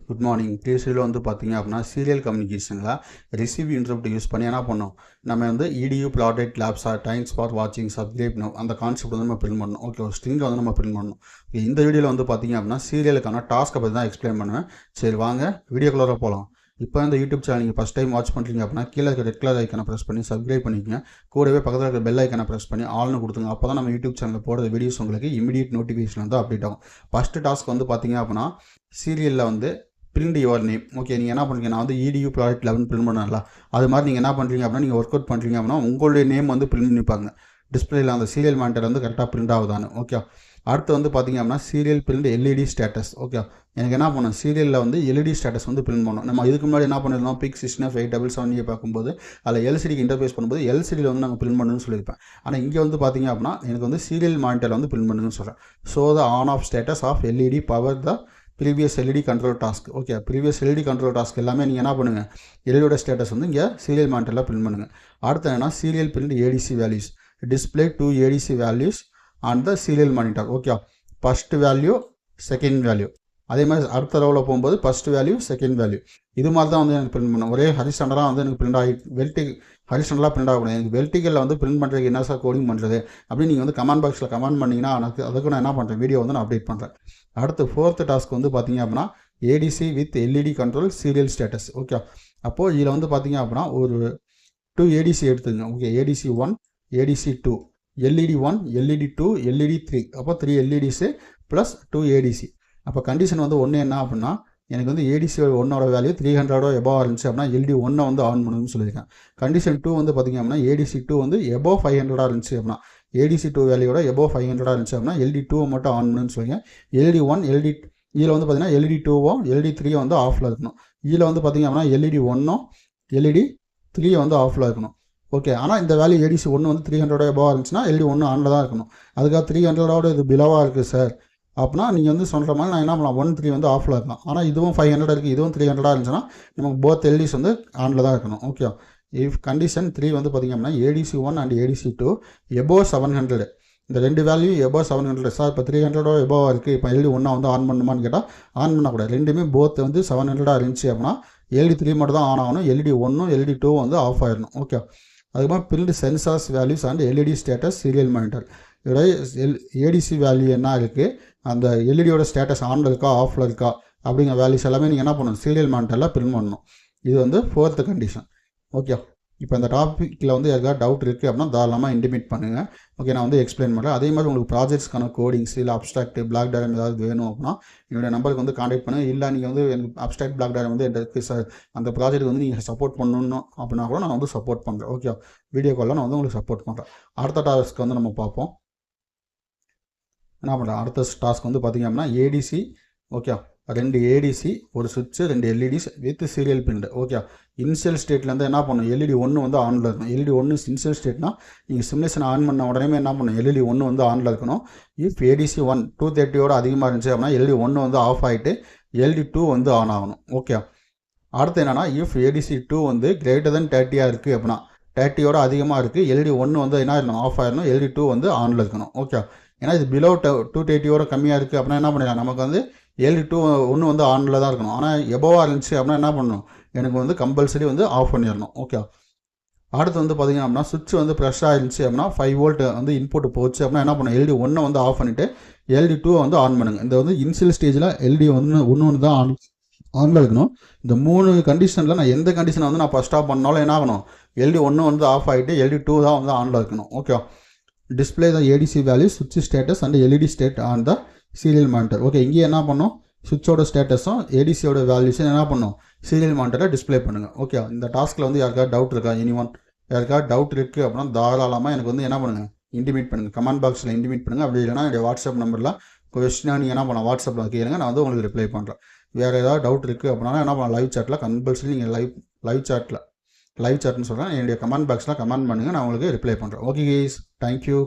Good morning. டிஎஸ்சியில் வந்து பார்த்தீங்க அப்படின்னா சீரியல் கம்யூனிகேஷனில் ரிசீவ் இன்டரப்ட் யூஸ் பண்ணி என்ன பண்ணோம், நம்ம வந்து இடியூ ப்ளாடெட் லேப்ஸா டைம்ஸ் ஃபார் வாட்சிங் சப்ஸ்கிரைப் நோ அந்த கான்செப்ட் வந்து நம்ம பிரிண்ட் பண்ணணும். ஓகே, ஒரு ஸ்ட்ரிங்கை வந்து நம்ம பிரிண்ட் பண்ணணும். இந்த வீடியோவில் வந்து பார்த்தீங்க அப்படின்னா சீரியலுக்கான டாஸ்க்கை பற்றி தான் எக்ஸ்பிளைன் பண்ணுவேன். சரி வாங்க வீடியோக்குள்ளே போகலாம். இப்போ இந்த யூடியூப் சேனல் நீங்கள் ஃபஸ்ட் டைம் வாட்ச் பண்ணுறீங்க அப்படின்னா கீழே இருக்க ரெட் கலர் ஐக்கனை ப்ரெஸ் பண்ணி சப்ஸ்கிரைப் பண்ணிக்கோங்க. கூடவே பக்கத்தில் இருக்க பெல் ஐக்கனை ப்ரெஸ் பண்ணி ஆல்னு கொடுத்துங்க. அப்போ தான் நம்ம யூடியூப் சேனலில் போடுற வீடியோஸ் உங்களுக்கு இமீடியட் நோட்டிஃபிகேஷன் வந்து அப்டேட் ஆகும். ஃபஸ்ட்டு டாஸ்க் வந்து பார்த்தீங்க அப்படின்னா சீரியலில் வந்து பிரிண்ட் யுவர் நேம். ஓகே, நீங்கள் என்ன பண்ணுறீங்க, நான் வந்து இடியூ ப்ராடக்ட் 11 பிரிண்ட் பண்ணல, அது மாதிரி நீங்கள் என்ன பண்ணுறீங்க அப்படின்னா நீங்கள் ஒர்க் அவுட் பண்ணுறீங்க அப்படின்னா உங்களுடைய நேம் வந்து பிரிண்ட் பண்ணிப்பாங்க டிஸ்பிளேயில், அந்த சீரியல் மானிட்டர் வந்து கரெக்டாக பிரிண்ட் ஆகுதான்னு. ஓகே, அடுத்து வந்து பார்த்தீங்க அப்படின்னா serial print LED status. Okay, எனக்கு என்ன பண்ணணும், சீரியலில் வந்து எல்இடி ஸ்டேட்டஸ் வந்து பிரிண்ட் பண்ணணும். நம்ம இதுக்கு முன்னாடி என்ன பண்ணிருந்தோம், பிக் 6F877 பார்க்கும்போது அதில் எல்சிடிக்கு இன்டர்ஃபேஸ் பண்ணும்போது எல்சிடியில் வந்து நாங்கள் பிரிண்ட் பண்ணணும்னு சொல்லியிருப்பேன். ஆனால் இங்கே வந்து பார்த்தீங்க அப்படின்னா எனக்கு வந்து சீரியல் மானிட்டரில் வந்து பிரிண்ட் பண்ணுன்னு சொல்கிறேன். So the on off status of LED power the previous LED control task. Okay, previous LED control task எல்லாமே நீங்கள் என்ன பண்ணுங்கள், எல்இடியோட ஸ்டேட்டஸ் வந்து இங்கே சீரியல் மானிட்டரில் பிரிண்ட் பண்ணுங்கள். அடுத்து என்னன்னா serial print ADC values display 2 ADC values on the serial monitor. Okay, first value second value, அதே மாதிரி அடுத்த ரவுல போகும்போது ஃபஸ்ட் வேல்யூ செகண்ட் வேல்யூ, இது மாதிரி தான் வந்து எனக்கு பிரிண்ட் பண்ணணும். ஒரே ஹரிஸ்டாண்டராக வந்து எனக்கு பிரிண்ட் ஆகி ஹரிஸ்டாண்டராக பிரிண்ட் ஆகக்கூடாது. எனக்கு வெர்டிகலில் வந்து பிரிண்ட் பண்ணுறதுக்கு என்ன சார் கோடிங் பண்ணுறது அப்படின்னு நீங்கள் வந்து கமெண்ட் பாக்ஸில் கமெண்ட் பண்ணிங்கன்னா அதுக்கு நான் என்ன பண்ணுறேன், வீடியோ வந்து நான் அப்டேட் பண்ணுறேன். அடுத்து ஃபோர்த்து டாஸ்க் வந்து பார்த்தீங்க அப்படின்னா ADC with LED control serial status. Okay, அப்போது இதில் வந்து பார்த்தீங்க அப்படின்னா ஒரு 2 ஏடிசி எடுத்துங்க. Okay, ADC 1 ADC 2 LED 1 LED 2 LED 3, அப்போ 3 எல்இடிஸு ப்ளஸ் 2 ஏடிசி. அப்போ கண்டிஷன் வந்து ஒன்று என்ன அப்படின்னா எனக்கு வந்து ஏடிசி 1ஓட வேல்யூ 300 எபோவ் இருந்துச்சு அப்படின்னா எல்இடி 1 வந்து ஆன் பண்ணணும்னு சொல்லியிருக்கேன். கண்டிஷன் 2 வந்து பார்த்திங்க அப்படின்னா ஏடிசி 2 வந்து எபோவ் 500 இருந்துச்சு அப்படின்னா ஏடிசி 2 வேல்யூட எபோவ் 500 இருந்துச்சு அப்படின்னா எல்இடி 2 மட்டும் ஆன் பண்ணணும்னு சொல்லிங்க. எல்இடி 1 எல்இடி இதில் வந்து பார்த்திங்கன்னா எல்இடி 2வும் எல்இடி 3யும் வந்து ஆஃபில் இருக்கணும். இதில் வந்து பார்த்திங்க அப்படின்னா எல்இடி 1ம் எல்இடி 3 வந்து ஆஃபில் இருக்கணும். ஓகே, ஆனால் இந்த வேல்யூ ஏடிசி 1 வந்து 300 எபோவ் இருந்துச்சுன்னா எல்இடி 1 ஆனில் தான் இருக்கணும். அதுக்காக 300ஓட இது பிலோவாக இருக்குது சார் அப்படின்னா நீங்கள் வந்து சொல்கிற மாதிரி நான் என்ன பண்ணலாம், 1 3 வந்து ஆஃபில் இருக்கலாம். ஆனால் இதுவும் 500 இருக்குது, இதுவும் 300 இருந்துச்சுன்னா நமக்கு போத் எல்இடிஸ் வந்து ஆனில் தான் இருக்கணும். ஓகே, இஃப் கண்டிஷன் 3 வந்து பார்த்திங்க அப்படின்னா ஏடிசி 1 அண்ட் ஏடிசி 2 எபோவ் 700, இந்த ரெண்டு வேல்யூ எபோவ் 700 சார். இப்போ 300 எபோவ் இருக்குது, இப்போ எல்இடி 1 வந்து ஆன் பண்ணுமான்னு கேட்டால் ஆன் பண்ணக்கூடாது. ரெண்டுமே போத் வந்து 700 இருந்துச்சு அப்படின்னா எல்இடி 3 மட்டும் தான் ஆன் ஆகணும். எல்இடி 1 எல்இடி 2 வந்து ஆஃப் ஆயிடணும். ஓகே, அதுக்கப்புறம் print sensors values and LED status serial monitor. இதோட ஏடிசி வேல்யூ என்ன இருக்குது, அந்த எல்இடியோட ஸ்டேட்டஸ் ஆனில் இருக்கா ஆஃபில் இருக்கா அப்படிங்கிற வேல்யூஸ் எல்லாமே நீங்கள் என்ன பண்ணணும், சீரியல் மானிட்டரில் பிரிண்ட் பண்ணணும். இது வந்து 4th கண்டிஷன். ஓகே, இப்போ இந்த டாப்பிக்கில் வந்து யாருக்காவது டவுட் இருக்குது அப்படின்னா தாராளமாக இன்டிமேட் பண்ணுங்கள். ஓகே, நான் வந்து எக்ஸ்பிளைன் பண்ணுறேன். அதே மாதிரி உங்களுக்கு ப்ராஜெக்ட்ஸ்க்கான கோடிங்ஸ் இல்லை அப்ஸ்ட்ராக்ட் பிளாக் டயக்ராம் ஏதாவது வேணும் அப்படின்னா என்னுடைய நம்பருக்கு வந்து கான்டாக்ட் பண்ணுங்கள். இல்லை நீங்கள் வந்து எனக்கு அப்ஸ்ட்ராக்ட் பிளாக் டயக்ராம் வந்து எனக்கு சார் அந்த ப்ராஜெக்ட் வந்து நீங்கள் சப்போர்ட் பண்ணணும் அப்படின்னா கூட நான் வந்து சப்போர்ட் பண்ணுறேன். ஓகே, வீடியோ காலில் நான் வந்து உங்களுக்கு சப்போர்ட் பண்ணுறேன். அடுத்த டாஸ்க்கு வந்து நம்ம பார்ப்போம். என்ன பண்ணுறேன், அடுத்த டாஸ்க் வந்து பார்த்திங்க அப்படின்னா ஏடிசி. ஓகே, 2 ஏடிசி ஒரு சுவிட்சு 2 LEDs with serial print. Okay, initial ஸ்டேட்லேருந்து என்ன பண்ணணும், எல்இடி 1 வந்து ஆனில் இருக்கணும். எல்இடி 1 இனிஷியல் ஸ்டேட்னா நீங்கள் சிமுலேஷன் ஆன் பண்ண உடனே என்ன பண்ணணும், எல்இடி 1 வந்து ஆனில் இருக்கணும். இஃப் ஏடிசி 1 230 அதிகமாக இருந்துச்சு அப்படின்னா எல்இடி 1 வந்து ஆஃப் ஆகிட்டு எல்இடி 2 வந்து ஆன் ஆகணும். ஓகே, அடுத்து என்னென்னா இஃப் ஏடிசி 2 வந்து கிரேட்டர் தென் 30 இருக்குது அப்படின்னா 30 அதிகமாக இருக்குது, எல்இடி 1 வந்து என்ன ஆகிடணும், ஆஃப் ஆகிடணும். எல்இடி 2 வந்து ஆனில் இருக்கணும். ஓகே, ஏன்னா இது பிலோ 230 கம்மியாக இருக்குது அப்படின்னா என்ன பண்ணிடலாம், நமக்கு வந்து எல்இடி 2 1 வந்து ஆனில் தான் இருக்கணும். ஆனால் எபோவாக இருந்துச்சு அப்படின்னா என்ன பண்ணணும், எனக்கு வந்து கம்பல்சரி வந்து ஆஃப் பண்ணிடணும். ஓகே, அடுத்து வந்து பார்த்திங்க அப்படின்னா சுவிட்ச் வந்து ப்ரெஷ்ஷாக இருந்துச்சு அப்படின்னா 5 வோல்ட் வந்து இன்புட் போச்சு அப்படின்னா என்ன பண்ணணும், எல்இடி 1 வந்து ஆஃப் பண்ணிவிட்டு எல்இடி 2 வந்து ஆன் பண்ணுங்கள். இந்த வந்து இனிஷியல் ஸ்டேஜில் எல்இடி 1 தான் ஆனில் இருக்கணும். இந்த 3 கண்டிஷனில் நான் எந்த கண்டிஷனை வந்து நான் ஃபஸ்ட் ஆஃப் பண்ணாலும் என்ன ஆகணும், எல்இடி 1 வந்து ஆஃப் ஆகிட்டு எல்இடி 2 தான் வந்து ஆனில் இருக்கணும். Okay, display the ADC value சுவிட்ச் status and LED state on the serial monitor. Okay, இங்கே என்ன பண்ணோம், சுவிட்சோட ஸ்டேட்டஸும் ஏடிசியோட வேல்யூஸும் என்ன பண்ணணும், சீரியல் மானிட்டரில் டிஸ்பிளே பண்ணுங்கள். ஓகே, இந்த டாஸ்க்கில் வந்து யாருக்காவது டவுட் இருக்கா, யாருக்காவது டவுட் இருக்குது அப்படின்னா தாராளமாக எனக்கு வந்து என்ன பண்ணுங்கள், இன்டிமேட் பண்ணுங்கள். கமெண்ட் பாக்ஸில் இன்டிமேட் பண்ணுங்கள். அப்படி இல்லைனா என்னுடைய வாட்ஸ்அப் நம்பரில் கொஸ்டினாக நீங்கள் என்ன பண்ணலாம், வாட்ஸ்அப்பில் கேளுங்க, நான் வந்து உங்களுக்கு ரிப்ளை பண்ணுறேன். வேறு ஏதாவது டவுட் இருக்குது அப்படின்னா என்ன பண்ணலாம், லைவ் சாட்டில் கம்பல்சரி நீங்கள் லைவ் சாட்னு சொல்கிறேன், என்னுடைய கமெண்ட் பாக்ஸில் கமெண்ட் பண்ணுங்கள், நான் உங்களுக்கு ரிப்ளை பண்ணுறேன். Okay guys, thank you.